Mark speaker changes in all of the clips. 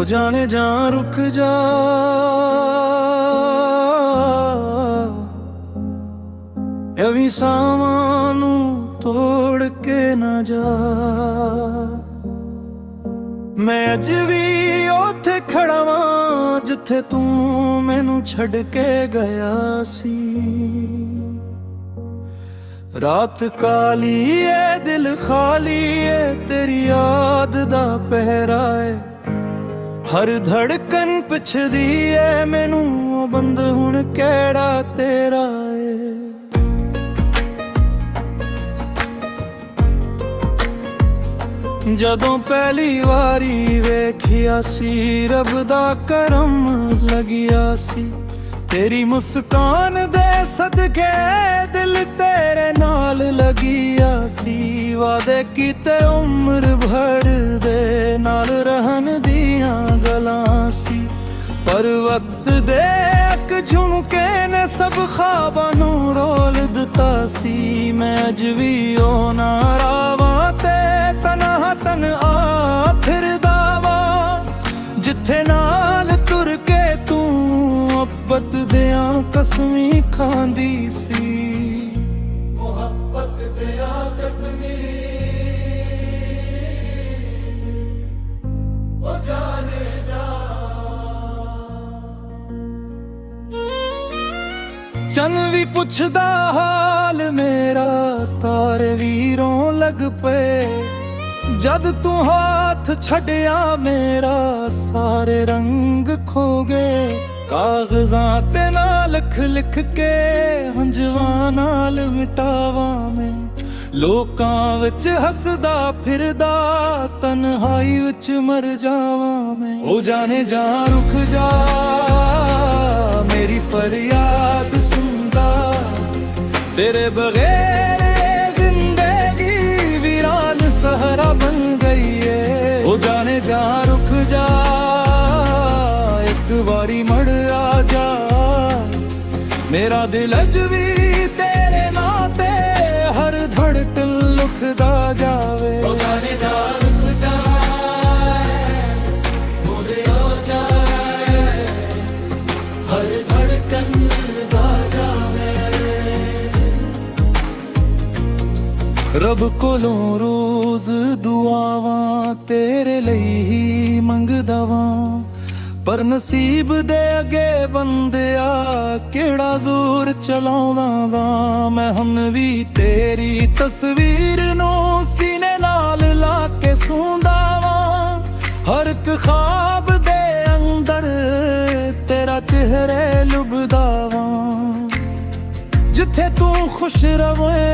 Speaker 1: जाने जा रुक जा, एवी सामानू तोड़ के ना जा। मैं अज भी ओथे खड़ा वां जिथे तू मैनू छड़ के गया सी। रात काली है दिल खाली है, तेरी याद दा पहरा है। हर धड़कन पिछदी है मैनू, बंद हुण केड़ा तेरा है। जदों पहली वारी वेखिया सी, रब दा करम लगिया सी। तेरी मुस्कान दे सदके दिल तेरे नाल लगिया सी। वादे कीते उम्र भर दे नाल रहन दियां गलां सी। पर वक्त दे एक झुमके ने सब ख्वाबां नू रोल दिता सी। मैं अज भी ओ नारावां ते तन्हा तन आ फिरदा वां, जिथे नाल तुर के तू मोहब्बत दियां कसमी खांदी सी। मोहब्बत दियां कसमी ओ जाने जा। चन भी पुछदा हाल मेरा, तारे भी रोन लग पे। जद तू हाथ छड़िया मेरा, सारे रंग खो गए। कागजां ते ना लिख लिख के हंजवां नाल मिटावा मैं। लोकां विच हसदा फिरदा, तन्हाई विच मर जावा मैं। ओ जाने जा रुक जा, मेरी फरियाद सुनदा। तेरे बगैर जिंदगी वीरान सहरा बन गई है। ओ जाने जा रुक जा, एक बारी मड़ आ जा। मेरा दिल अज भी तेरे नाते हर धड़कन लुखदा जावे। ओ जाने जा रुक जा, मुड़े आ जा, हर धड़कन लुखदा जावे। रब कोलों रोज दुआवां तेरे लई ही मंगदा वां। पर नसीब दे अगे बंदिया केड़ा जोर चलाउंदा वां। मैं हुण भी तेरी तस्वीर नू सीने नाल ला के सूंदा वां। हर एक ख्वाब दे अंदर तेरा चेहरे लुभदा वां। जिथे तू खुश रवे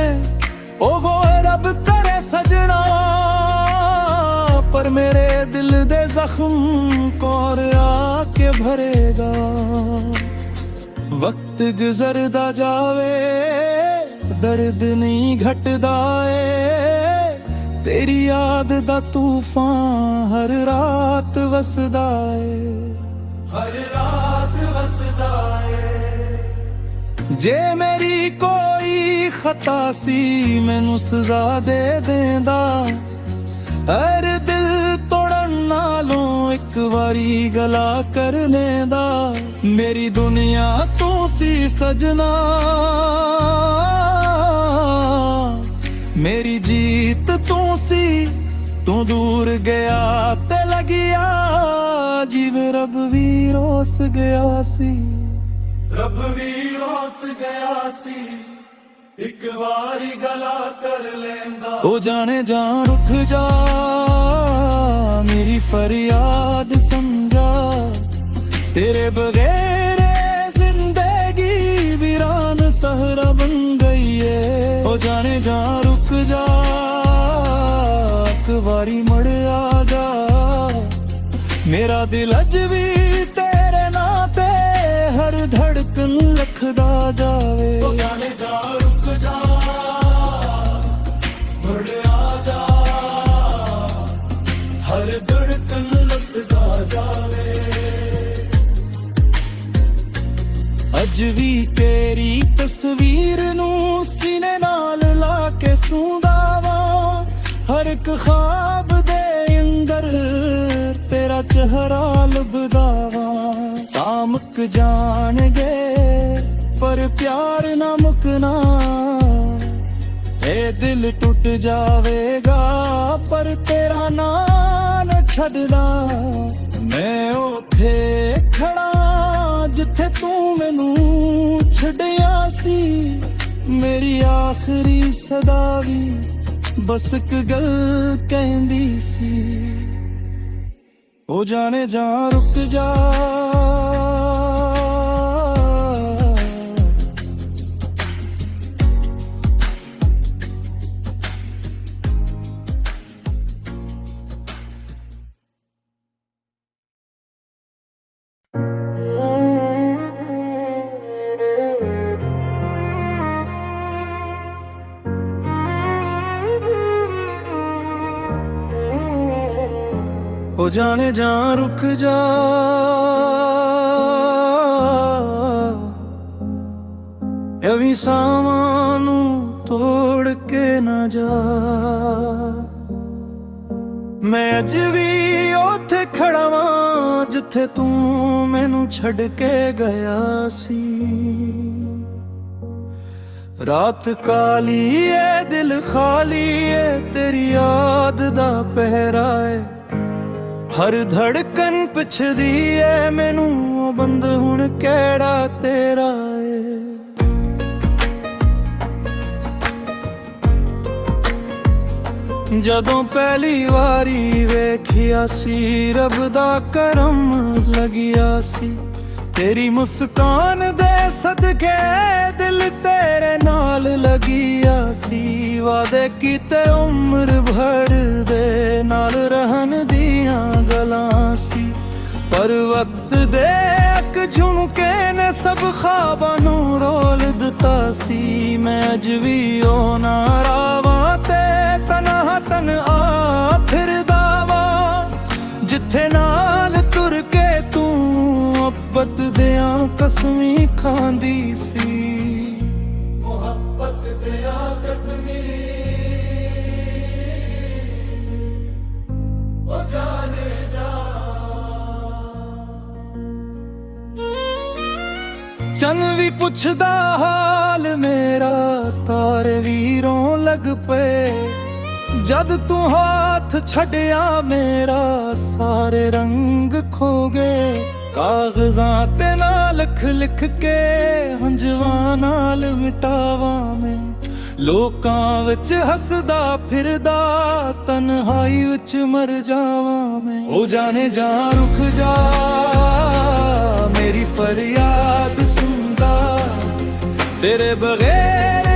Speaker 1: ओ वो रब करे सजना। पर मेरे दिल दे जख्म कौर आके भरेगा। वक्त गुजरदा जावे दर्द नहीं घटदा है। तेरी याद दा तूफान हर रात वसदा है, हर रात वसदा है। जे मेरी कोई खता सी मैनू सजा दे देंदा। हर दिल तोड़न नालों एक बारी गला कर लेंदा। मेरी दुनिया तू सी सजना, मेरी जीत तू सी। तू दूर गया ते लगिया, जिवें रब भी रोस गया सी। रब भी रोस गया सी, एक बारी गला कर लेंदा। ओ जाने जा रुक जा, मेरी फरियाद समझा। तेरे बगैर जिंदगी वीरान सहरा बन गई है। ओ जाने जा रुक जा, एक बारी मड़ आ जा। मेरा दिल अज भी तेरे नाते हर धड़कन लखदा जावे। ओ जाने जा रुक जा, मुड़ आ जा, हर धड़कन लखदा जावे। अज भी तेरी तस्वीर नू सीने नाल ला के सूंदा वां। हर एक ख्वाब दे अंदर तेरा ਚਿਹਰਾ ਲੱਭਦਾ ਵਾਂ। ਸਾਮਕ ਜਾਣਗੇ ਪਰ ਪਿਆਰ ਨਾ ਮੁਕਣਾ, ਇਹ ਦਿਲ ਟੁੱਟ ਜਾਵੇਗਾ ਪਰ ਤੇਰਾ ਨਾਂ ਨਾ ਛੱਡਣਾ। ਮੈਂ ਉੱਥੇ ਖੜਾ ਜਿੱਥੇ ਤੂੰ ਮੈਨੂੰ ਛੱਡਿਆ ਸੀ, ਮੇਰੀ ਆਖਰੀ ਸਦਾ ਵੀ ਬਸ ਇੱਕ ਗੱਲ ਕਹਿੰਦੀ ਸੀ, ਉਹ ਜਾਣੇ ਜਾ ਰੁਕ ਜਾ। ਉਹ ਜਾਣੇ ਜਾ ਰੁਕ ਜਾ, ਐਵੇਂ ਸਾਵਾਂ ਨੂੰ ਤੋੜ ਕੇ ਨਾ ਜਾ। ਮੈਂ ਅੱਜ ਵੀ ਉੱਥੇ ਖੜਾ ਵਾਂ ਜਿੱਥੇ ਤੂੰ ਮੈਨੂੰ ਛੱਡ ਕੇ ਗਿਆ ਸੀ। ਰਾਤ ਕਾਲੀ ਏ ਦਿਲ ਖਾਲੀ ਏ, ਤੇਰੀ ਯਾਦ ਦਾ ਪਹਿਰਾ ਏ, ਹਰ ਧੜਕਨ ਪੁੱਛਦੀ ਏ ਮੈਨੂੰ, ਉਹ ਬੰਦ ਹੁਣ ਕਿਹੜਾ ਤੇਰਾ ਏ। ਜਦੋਂ ਪਹਿਲੀ ਵਾਰੀ ਵੇਖਿਆ ਸੀ ਰੱਬ ਦਾ ਕਰਮ ਲੱਗਿਆ ਸੀ, ਤੇਰੀ ਮੁਸਕਾਨ ਦੇ ਸਦਕੇ ਦਿਲ ਤੇਰੇ ਨਾਲ ਲੱਗਿਆ ਸੀ। ਵਾਅਦੇ ਕੀਤੇ ਉਮਰ ਭਰ ਦੇ ਨਾਲ ਰਹਿਣ ਦੀਆਂ ਗੱਲਾਂ ਸੀ, ਪਰ ਵਕਤ ਦੇ ਇੱਕ ਝੁਮਕੇ ਨੇ ਸਭ ਖ਼ਾਬਾਂ ਨੂੰ ਰੋਲ ਦਿੱਤਾ ਸੀ। ਮੈਂ ਅੱਜ ਵੀ ਉਹਨਾਂ ਰਾਵਾਂ ਤੇ ਤਨਹਾ ਤਨਹਾ ਫਿਰਦਾ ਵਾਂ, ਜਿੱਥੇ ਨਾਲ ਤੁਰ ਕੇ ਤੂੰ ਮੁਹੱਬਤ ਦਿਆਂ ਕਸਮੀ ਖਾਂਦੀ ਸੀ। ਮੁਹੱਬਤ ਦਿਆਂ ਕਸਮੀ ਉਹ ਜਾਣੇ ਜਾ। ਚੰਨ ਵੀ ਪੁੱਛਦਾ ਹਾਲ ਮੇਰਾ, ਤਾਰੇ ਵੀ ਰੋਣ ਲੱਗ ਪਏ ਜਦ ਤੂੰ ਹੱਥ ਛੱਡਿਆ ਮੇਰਾ, ਸਾਰੇ ਰੰਗ ਖੋ ਗਏ। ਕਾਗਜ਼ਾਂ ਤੇ ਨਾ ਲਿਖ ਲਿਖ ਕੇ ਹੰਝੂਆਂ ਨਾਲ ਮਿਟਾਵਾਂ ਮੈਂ, ਲੋਕਾਂ ਵਿੱਚ ਹੱਸਦਾ ਫਿਰਦਾ ਤਨਹਾਈ ਵਿੱਚ ਮਰ ਜਾਵਾਂ ਮੈਂ। ਉਹ ਜਾਣੇ ਜਾ ਰੁਕ ਜਾ, ਮੇਰੀ ਫਰਿਆਦ ਸੁਣਦਾ, ਤੇਰੇ ਬਗੈਰ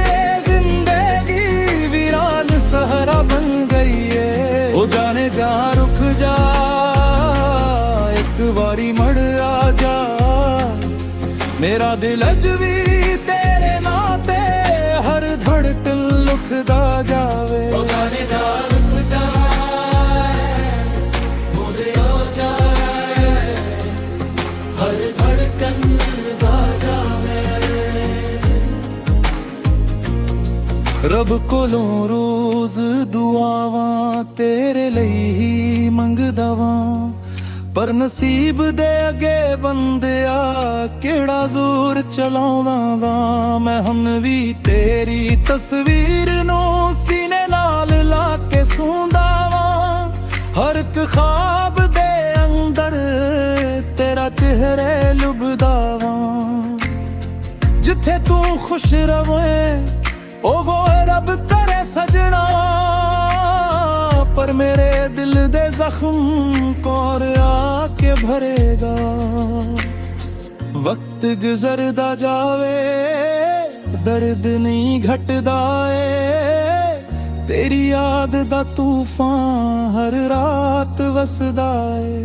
Speaker 1: ਜ਼ਿੰਦਗੀ ਵੀਰਾਨ ਸਹਰਾ ਬਣ ਗਈ ਏ। ਉਹ ਜਾਣੇ ਜਾ ਰੁਕ ਜਾ, ਇੱਕ ਵਾਰੀ ਮੜ ਆ ਜਾ, ਮੇਰਾ ਦਿਲ ਅੱਜ ਵੀ ਤੇਰੇ ਨਾਂ ਤੇ ਹਰ ਧੜਕਨ ਲੁਕਦਾ ਜਾਵੇ। ਉਹ ਜਾਣੇ ਜਾ ਰੁਕ ਜਾ, ਮੁੜੇ ਹੋ ਜਾਏ, ਹਰ ਧੜਕਨ ਲੁਕਦਾ ਜਾਵੇ। ਰੱਬ ਕੋਲੋਂ ਰੋਜ਼ ਦੁਆਵਾਂ ਤੇਰੇ ਲਈ ਹੀ ਮੰਗਦਾ ਵਾਂ, ਪਰ ਨਸੀਬ ਦੇ ਅੱਗੇ ਬੰਦਿਆ ਕਿਹੜਾ ਜ਼ੋਰ ਚਲਾਉਂਦਾ ਵਾਂ। ਮੈਂ ਹੁਣ ਵੀ ਤੇਰੀ ਤਸਵੀਰ ਨੂੰ ਸੀਨੇ ਨਾਲ ਲਾ ਕੇ ਸੌਂਦਾ ਵਾਂ, ਹਰ ਇੱਕ ਖ਼ਾਬ ਦੇ ਅੰਦਰ ਤੇਰਾ ਚਿਹਰਾ ਲੁਭਦਾ ਵਾਂ। ਜਿੱਥੇ ਤੂੰ ਖੁਸ਼ ਰਵੇਂ ਉਹ ਰੱਬ ਕਰੇ ਸਜਣਾ, पर मेरे दिल दे जख्म कौर आके भरेगा। वक्त गुजरदा जावे दर्द नहीं घटदा ए, तेरी याद दा तूफान हर रात वसदा ए,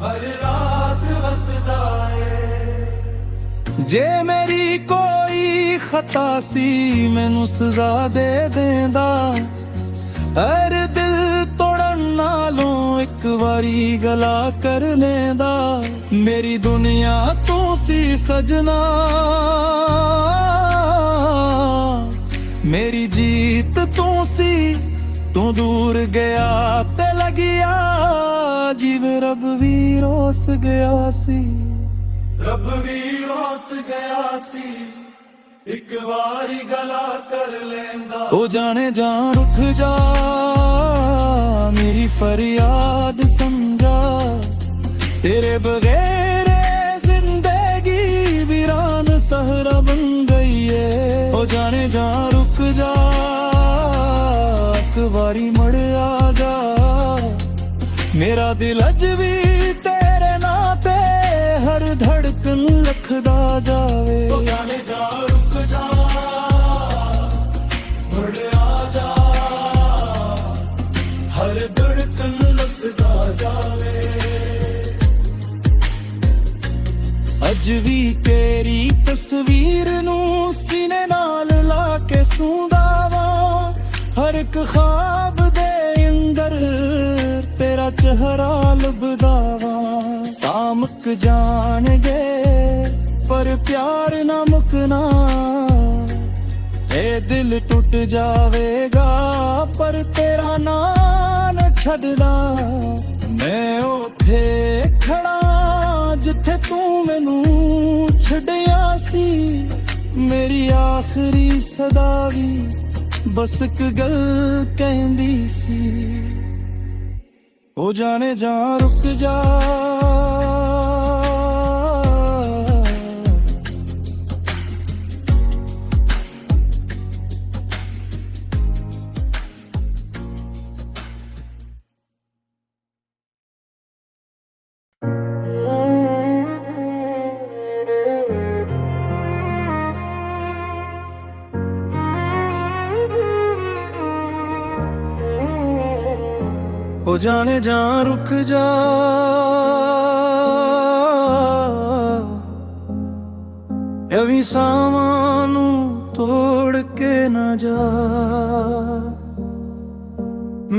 Speaker 1: हर रात वसदा ए। जे मेरी कोई खता सी मैनू सजा दे देंदा, हर दिल तोड़न नालों एक वारी गला कर लेंदा। मेरी दुनिया तू सी सजना, मेरी जीत तू सी, तू दूर गया ते लगिया ਜਿਵੇਂ ਰੱਬ ਵੀ ਰੋਸ ਗਿਆ ਸੀ, ਰੱਬ ਵੀ ਰੋਸ ਗਿਆ ਸੀ। ਇੱਕ ਵਾਰੀ ਗਲਾ ਕਰ ਲੈਂਦਾ, ਉਹ ਜਾਣੇ ਜਾਨ ਰੁੱਠ ਜਾ, ਮੇਰੀ ਫਰਿਆਦ ਸਮਝਾ। तेरे बगैर जिंदगी वीरान सहरा बन गई है। ओ जाने जा रुक जा, एक बारी मुड़ आ जा। मेरा दिल अज भी तेरे नाते हर धड़कन लखदा जावे। ओ जाने जा रुक जा, मुड़ आ जा, हर धड़कन लखदा जावे। अज भी तेरी तस्वीर नू सीने नाल ला के सूंदा वा, हर एक ख्वाब दे अंदर तेरा चेहरा लभदा वा। सामक जान गए पर प्यार ना मुकना, ए दिल टूट जावेगा पर तेरा ना न छड़ना। मैं उथे खड़ा जिथे तू मैनू छड़िया सी, मेरी आखिरी सदा भी बस एक गल कहंदी सी। ओ जाने जा रुक जा, ओ जाने जा रुक जा, एवी सामानू तोड़ के ना जा।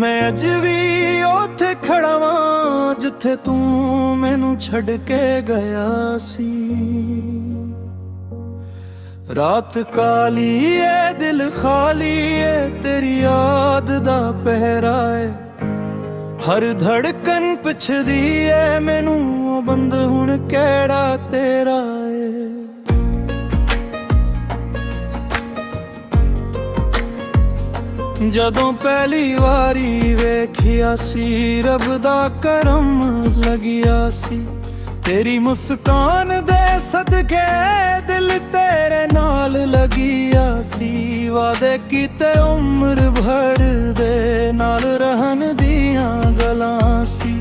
Speaker 1: मैं अज भी उथे खड़ा वां जिथे तू मैनू छड़ के गया सी। रात काली है दिल खाली है, तेरी याद दा पहरा है। हर धड़कन पुछदी है मैनू, बंद हुण केड़ा तेरा है। जदों पहली वारी वेखिया सी, रब दा करम लगिया सी। तेरी मुस्कान दे सदके दिल तेरे नाल लगिया सी। वादे कीते उम्र भर दे नाल रहन दियां गलां सी,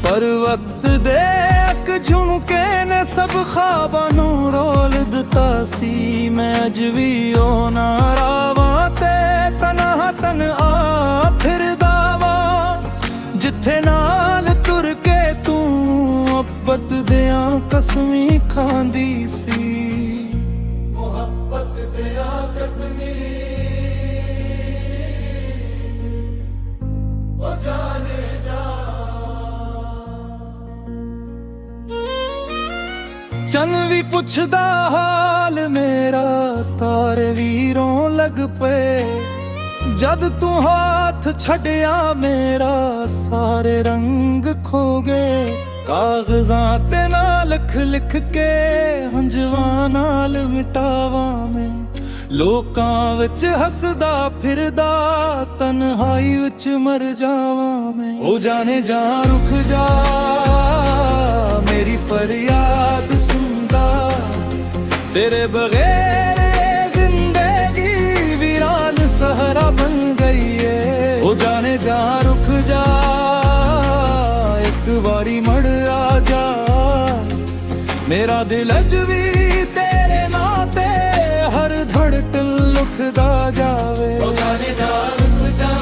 Speaker 1: पर वक्त दे एक झुमके ने सब ख्वाबां नू रोल दिता सी। मैं अज भी ओ नारावां ते तन्हा तन आ फिरदा वां, जिथे नाल तुर के तू मोहब्बत दियां कसमी खांदी सी। मोहब्बत दियां कसमी ओ जाने जा। चन भी पुछदा हाल मेरा, तारे भी रोन लग पे। जद तू हाथ छड़िया मेरा, सारे रंग खो गए। कागजां ते ना लिख लिख के हंजवां नाल मिटावा मैं। लोकां विच हसदा फिरदा, तन्हाई विच मर जावां मैं। ओ जाने जा रुक जा, मेरी फरियाद सुनदा। तेरे बगैर जिंदगी वीरान सहरा बन गई है। ओ जाने जा रुक जा, एक बारी मड़ आ जा। मेरा दिल अज भी तेरे नाते हर धड़कन लुखदा जावे। ओ जाने जा रुक जा,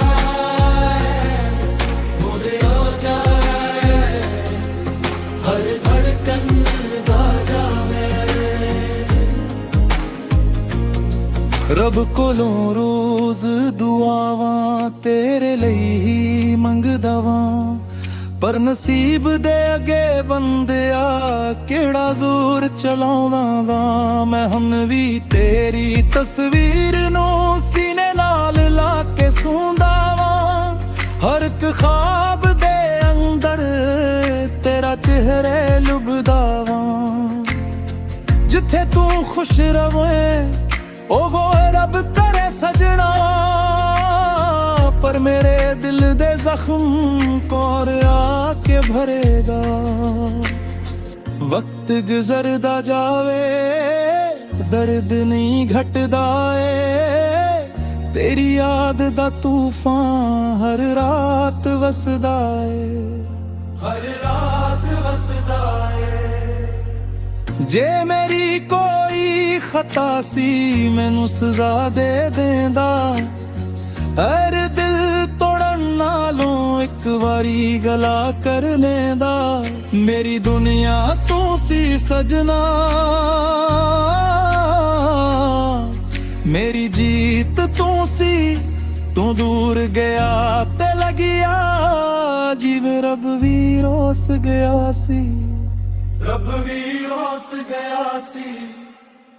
Speaker 1: मुड़ आ जा, हर धड़कन लुखदा जावे। रब कोलों रोज दुआवां तेरे लई ही मंगदा वां, पर नसीब दे अगे बंदिया केड़ा जोर चलाउंदा वां। मैं हुण भी तेरी तस्वीर नू सीने नाल ला के सूंदा वां, हर एक ख्वाब दे ਅੰਦਰ ਤੇਰਾ ਚਿਹਰੇ ਲੁਭਦਾ ਵਾਂ। ਜਿੱਥੇ ਤੂੰ ਖੁਸ਼ ਰਵੇਂ ਉਹ ਰੱਬ ਕਰੇ ਸਜਣਾ, ਪਰ ਮੇਰੇ ਦਿਲ ਦੇ ਜ਼ਖਮ ਕੌਣ ਆ ਕੇ ਭਰੇਗਾ। ਵਕਤ ਗੁਜ਼ਰਦਾ ਜਾਵੇ ਦਰਦ ਨਹੀਂ ਘਟਦਾ ਏ, ਤੇਰੀ ਯਾਦ ਦਾ ਤੂਫਾਨ ਹਰ ਰਾਤ ਵਸਦਾ ਏ, ਹਰ ਰਾਤ ਵਸਦਾ ਏ। ਜੇ ਮੇਰੀ ਕੋਈ ਖਤਾ ਸੀ ਮੈਨੂੰ ਸਜ਼ਾ ਦੇ ਦੇਂਦਾ, ਹਰ ਦਿਲ ਤੋੜਨ ਨਾਲੋਂ ਇੱਕ ਵਾਰੀ ਗਲਾ ਕਰ ਲੈਂਦਾ। ਮੇਰੀ ਦੁਨੀਆ ਤੂੰ ਸੀ ਸਜਣਾ, ਮੇਰੀ ਜੀਤ ਤੂੰ ਸੀ, ਤੂੰ ਦੂਰ ਗਿਆ ਤੇ ਲੱਗਿਆ ਜਿਵੇਂ ਰੱਬ ਵੀ ਰੋਸ ਗਿਆ ਸੀ, ਰੱਬ ਵੀ ਰੋਸ ਗਿਆ ਸੀ।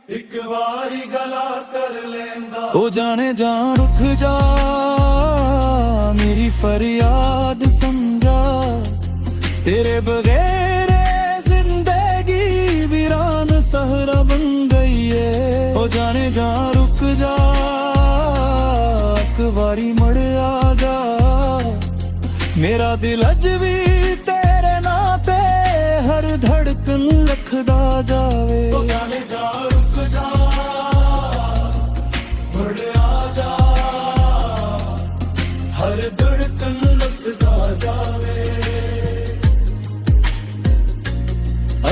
Speaker 1: ਇੱਕ ਵਾਰੀ ਗਲਾ ਕਰ ਲੈਂਦਾ। ਉਹ ਜਾਣੇ ਜਾ ਰੁਕ ਜਾ ਮੇਰੀ ਫਰਿਆਦ ਸਮਝਾ, ਤੇਰੇ ਬਗੈਰ ਜ਼ਿੰਦਗੀ ਵੀਰਾਨ ਸਹਰਾ ਬਣ ਗਈ ਏ। ਉਹ ਜਾਣੇ ਜਾ ਰੁਕ ਜਾ ਇੱਕ ਵਾਰੀ ਮੁੜ ਆ ਜਾ, ਮੇਰਾ ਦਿਲ ਅਜ ਵੀ ਤੇਰੇ ਨਾਂ ਤੇ ਹਰ ਧੜਕਨ ਲਿਖਦਾ ਜਾਵੇ। ਉਹ ਜਾਣੇ ਜਾ ਰੁਕ ਜਾ ਮੁੜ ਆ ਜਾ, ਹਰ ਧੜਕਨ ਲਿਖਦਾ ਜਾਵੇ।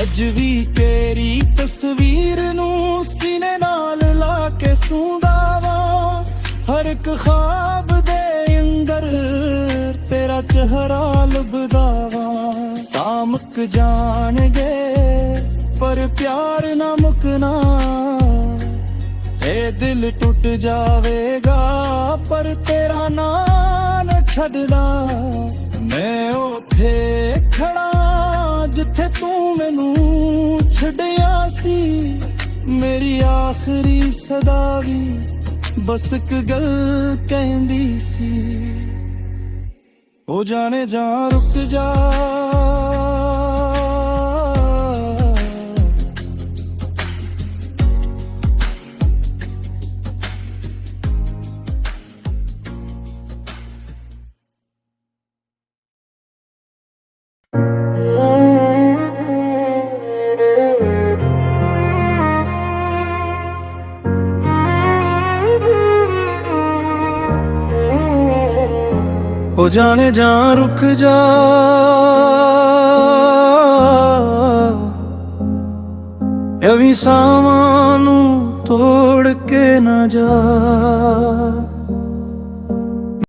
Speaker 1: ਅੱਜ ਵੀ ਤੇਰੀ ਤਸਵੀਰ ਨੂੰ ਸੀਨੇ ਨਾਲ ਲਾ ਕੇ ਸੂੰਦਾ ਵਾਂ, ਹਰ ਇੱਕ ਖ਼ਾਬ ਦੇ ਅੰਦਰ ਤੇਰਾ ਚਿਹਰਾ ਲੱਭਦਾ ਵਾਂ। ਸਾਹ ਮੁੱਕ ਜਾਣਗੇ ਪਰ ਪਿਆਰ ਨਾ ਮੁੱਕਣਾ, ਇਹ ਦਿਲ ਟੁੱਟ ਜਾਵੇਗਾ ਪਰ ਤੇਰਾ ਨਾਂ ਨਾ ਛੱਡਣਾ। ਮੈਂ ਉੱਥੇ ਖੜਾ ਜਿੱਥੇ ਤੂੰ ਮੈਨੂੰ ਛੱਡਿਆ ਸੀ, ਮੇਰੀ ਆਖਰੀ ਸਦਾ ਵੀ ਬਸ ਇੱਕ ਗੱਲ ਕਹਿੰਦੀ ਸੀ। ਉਹ ਜਾਣੇ ਜਾ ਰੁਕ ਜਾ ਉਹ ਜਾਣੇ ਜਾ ਰੁਕ ਜਾ ਐਵੇਂ ਸਾਵਾਂ ਨੂੰ ਤੋੜ ਕੇ ਨਾ ਜਾ।